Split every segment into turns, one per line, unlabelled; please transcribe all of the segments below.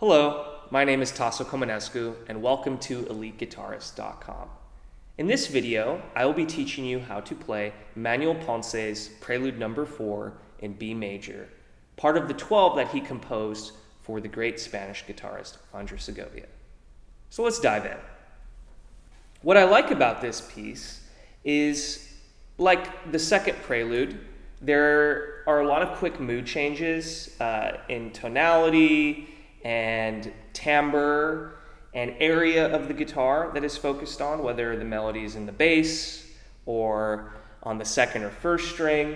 Hello, my name is Taso Comanescu and welcome to EliteGuitarist.com. In this video, I will be teaching you how to play Manuel Ponce's Prelude No. 4 in B major, part of the 12 that he composed for the great Spanish guitarist Andres Segovia. So let's dive in. What I like about this piece is, like the second prelude, there are a lot of quick mood changes in tonality and timbre and area of the guitar that is focused on, whether the melody is in the bass or on the second or first string.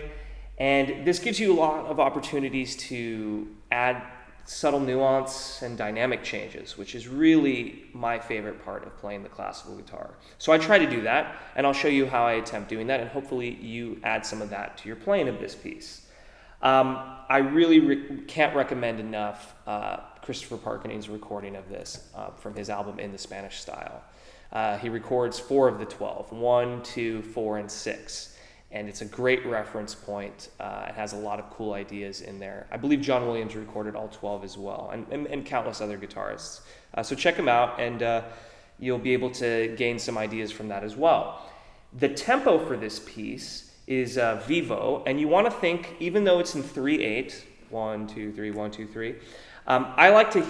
And this gives you a lot of opportunities to add subtle nuance and dynamic changes, which is really my favorite part of playing the classical guitar. So I try to do that, and I'll show you how I attempt doing that, and hopefully you add some of that to your playing of this piece. I really can't recommend enough Christopher Parkening's recording of this from his album In the Spanish Style. He records 4 of the 12, 1, 2, 4, and 6. And it's a great reference point. It has a lot of cool ideas in there. I believe John Williams recorded all 12 as well, and countless other guitarists. So check him out, and you'll be able to gain some ideas from that as well. The tempo for this piece is vivo, and you want to think, even though it's in 3/8, 1, 2, 3, 1, 2, 3, I like to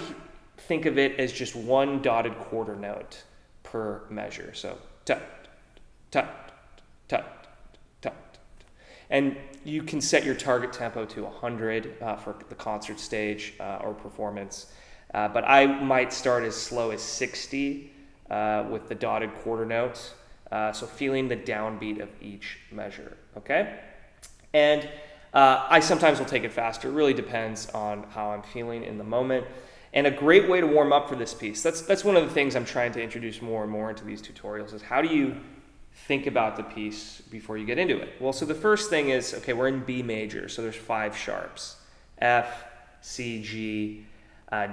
think of it as just one dotted quarter note per measure. So tut, tut, tut, tut. And you can set your target tempo to 100 for the concert stage or performance. But I might start as slow as 60 with the dotted quarter notes. So feeling the downbeat of each measure, okay? And I sometimes will take it faster. It really depends on how I'm feeling in the moment. And a great way to warm up for this piece, that's one of the things I'm trying to introduce more and more into these tutorials, is how do you think about the piece before you get into it? Well, so the first thing is, okay, we're in B major, so there's 5 sharps. F, C, G,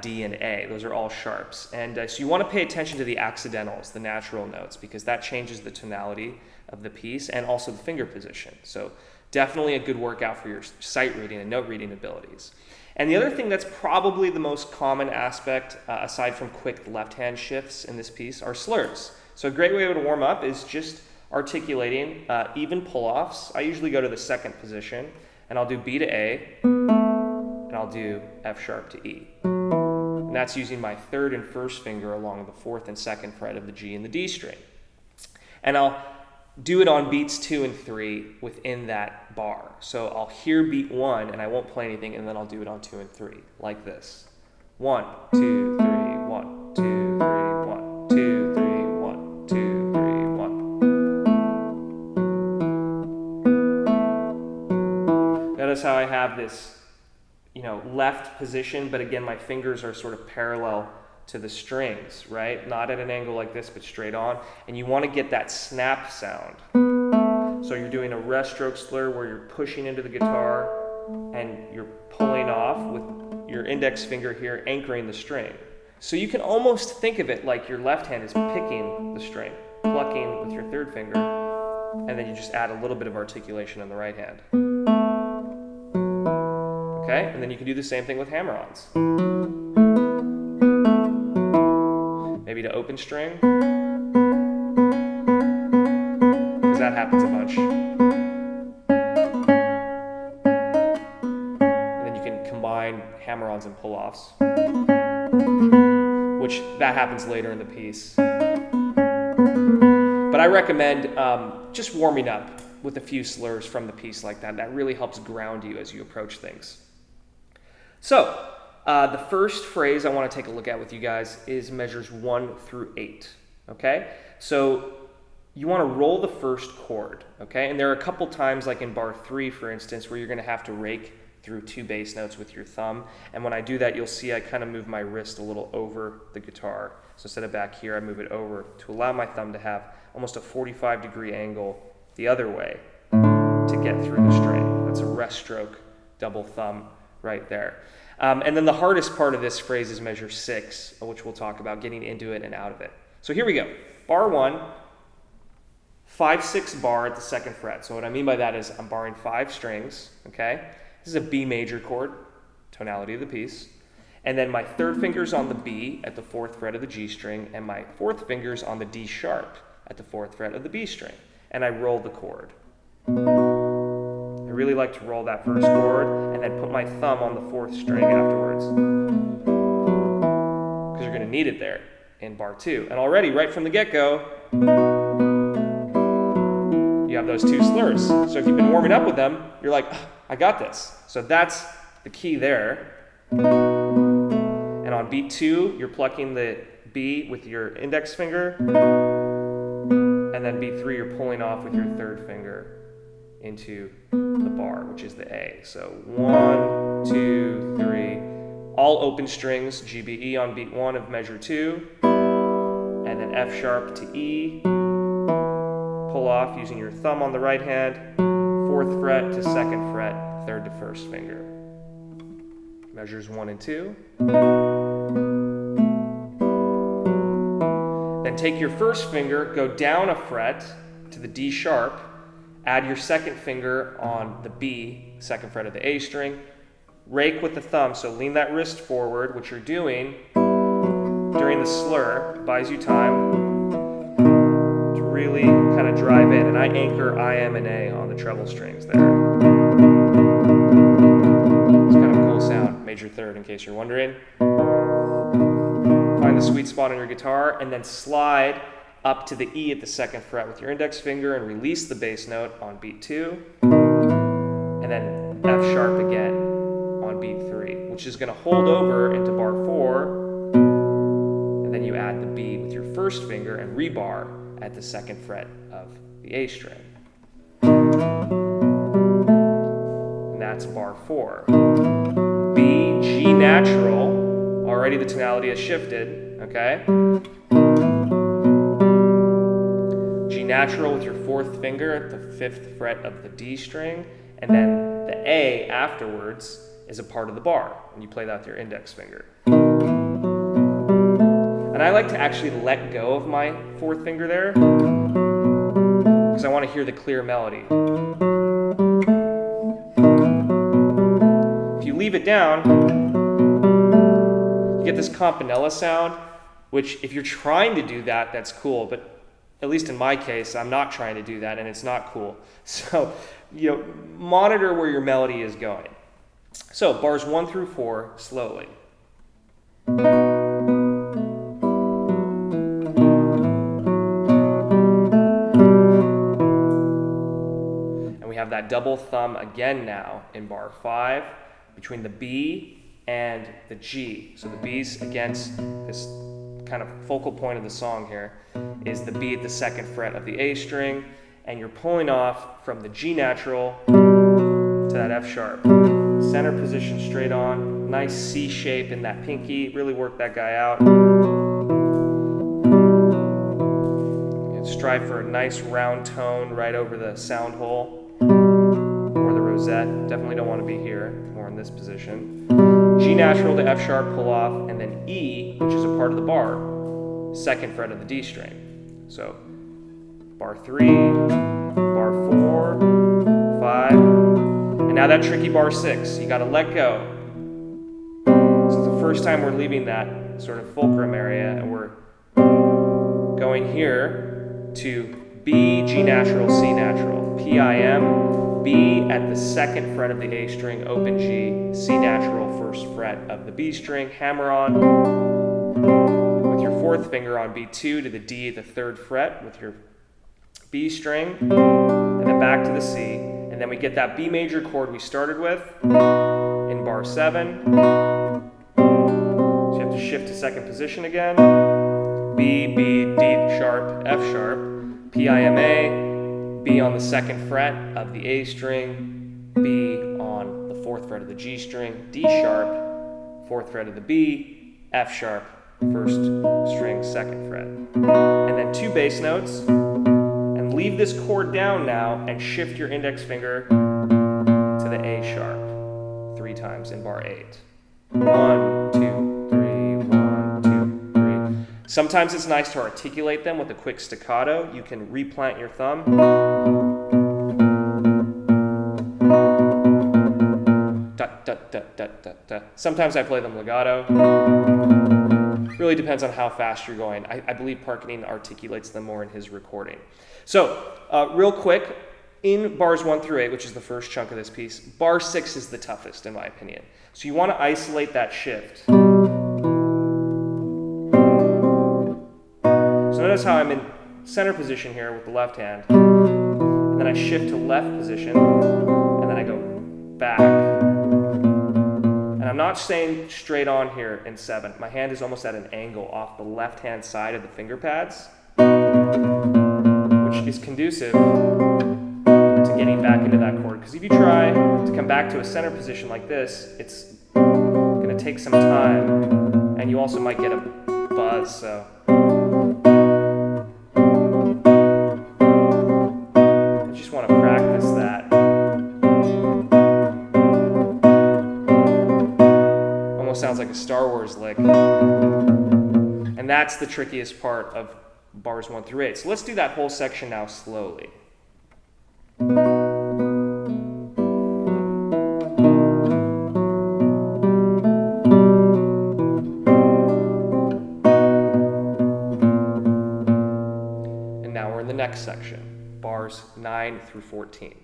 D, and A. Those are all sharps. And so you want to pay attention to the accidentals, the natural notes, because that changes the tonality of the piece and also the finger position. So definitely a good workout for your sight reading and note reading abilities. And the other thing that's probably the most common aspect, aside from quick left-hand shifts in this piece, are slurs. So a great way to warm up is just articulating even pull-offs. I usually go to the second position, and I'll do B to A, and I'll do F sharp to E. And that's using my third and first finger along the fourth and second fret of the G and the D string. And I'll do it on beats 2 and 3 within that bar. So I'll hear beat 1 and I won't play anything, and then I'll do it on 2 and 3, like this. 1, 2, 3, 1, 2, 3, 1, 2, 3, 1, 2, 3, 1. Notice how I have this left position, but again, my fingers are sort of parallel to the strings, right? Not at an angle like this, but straight on. And you want to get that snap sound. So you're doing a rest stroke slur where you're pushing into the guitar and you're pulling off with your index finger here, anchoring the string. So you can almost think of it like your left hand is picking the string, plucking with your third finger, and then you just add a little bit of articulation on the right hand. Okay, and then you can do the same thing with hammer-ons. Maybe to open string, because that happens a bunch. And then you can combine hammer-ons and pull-offs, which that happens later in the piece. But I recommend just warming up with a few slurs from the piece like that. That really helps ground you as you approach things. So, the first phrase I want to take a look at with you guys is measures 1 through 8, okay? So, you want to roll the first chord, okay? And there are a couple times, like in bar 3, for instance, where you're going to have to rake through 2 bass notes with your thumb. And when I do that, you'll see I kind of move my wrist a little over the guitar. So instead of back here, I move it over to allow my thumb to have almost a 45-degree angle the other way to get through the string. That's a rest stroke, double thumb right there. And then the hardest part of this phrase is measure 6, which we'll talk about, getting into it and out of it. So here we go. Bar 1, 5/6 bar at the second fret. So what I mean by that is I'm barring 5 strings, okay? This is a B major chord, tonality of the piece. And then my third finger's on the B at the 4th fret of the G string, and my 4th finger's on the D sharp at the 4th fret of the B string. And I roll the chord. I really like to roll that first chord and then put my thumb on the 4th string afterwards, because you're going to need it there in bar 2. And already, right from the get-go, you have those 2 slurs. So if you've been warming up with them, you're like, oh, I got this. So that's the key there. And on beat 2, you're plucking the B with your index finger, and then beat 3, you're pulling off with your 3rd finger into the bar, which is the A. So 1, 2, 3, all open strings, G, B, E on beat 1 of measure 2, and then F sharp to E, pull off using your thumb on the right hand, 4th fret to 2nd fret, 3rd to 1st finger. Measures 1 and 2. Then take your 1st finger, go down a fret to the D sharp, add your 2nd finger on the B, 2nd fret of the A string, rake with the thumb, so lean that wrist forward, which you're doing during the slur, buys you time to really kind of drive in. And I anchor I, M, and A on the treble strings there. It's kind of a cool sound, major 3rd in case you're wondering. Find the sweet spot on your guitar and then slide up to the E at the 2nd fret with your index finger and release the bass note on beat 2, and then F sharp again on beat 3, which is going to hold over into bar 4, and then you add the B with your 1st finger and rebar at the 2nd fret of the A string. And that's bar 4. B, G natural, already the tonality has shifted, okay? G natural with your 4th finger at the 5th fret of the D string, and then the A afterwards is a part of the bar, and you play that with your index finger. And I like to actually let go of my 4th finger there, because I want to hear the clear melody. If you leave it down, you get this campanella sound, which if you're trying to do that, that's cool, but at least in my case, I'm not trying to do that, and it's not cool. So, monitor where your melody is going. So, bars 1 through 4, slowly. And we have that double thumb again now in bar 5, between the B and the G. So the B's against this kind of focal point of the song here is the B at the 2nd fret of the A string, and you're pulling off from the G natural to that F sharp. Center position straight on, nice C shape in that pinky, really work that guy out. And strive for a nice round tone right over the sound hole or the rosette. Definitely don't want to be here, more in this position. G natural to F sharp, pull off, and then E, which is a part of the bar, 2nd fret of the D string. So bar 3, bar 4, 5, and now that tricky bar 6. You got to let go. So it's the first time we're leaving that sort of fulcrum area, and we're going here to B, G natural, C natural, P-I-M, B at the 2nd fret of the A string, open G, C natural, 1st fret of the B string, hammer on with your 4th finger on B2 to the D at the 3rd fret with your B string, and then back to the C, and then we get that B major chord we started with in bar 7. So you have to shift to 2nd position again. B, B, D sharp, F sharp, P-I-M-A, B on the 2nd fret of the A string, B on the 4th fret of the G string, D sharp, 4th fret of the B, F sharp, 1st string, 2nd fret. And then 2 bass notes, and leave this chord down now and shift your index finger to the A sharp 3 times in bar 8. 1, 2, 3, 1, 2, 3. Sometimes it's nice to articulate them with a quick staccato. You can replant your thumb. Dut, dut, dut, dut. da, da. Sometimes I play them legato. Really depends on how fast you're going. I believe Parkening articulates them more in his recording. So, real quick, in bars 1 through 8, which is the first chunk of this piece, bar 6 is the toughest in my opinion. So you want to isolate that shift. So notice how I'm in center position here with the left hand, and then I shift to left position, and then I go back. And I'm not staying straight on here in 7. My hand is almost at an angle off the left-hand side of the finger pads, which is conducive to getting back into that chord. Because if you try to come back to a center position like this, it's going to take some time, and you also might get a buzz. So I just want to practice that. Sounds like a Star Wars lick. And that's the trickiest part of bars 1 through 8. So let's do that whole section now slowly. And now we're in the next section, bars 9 through 14.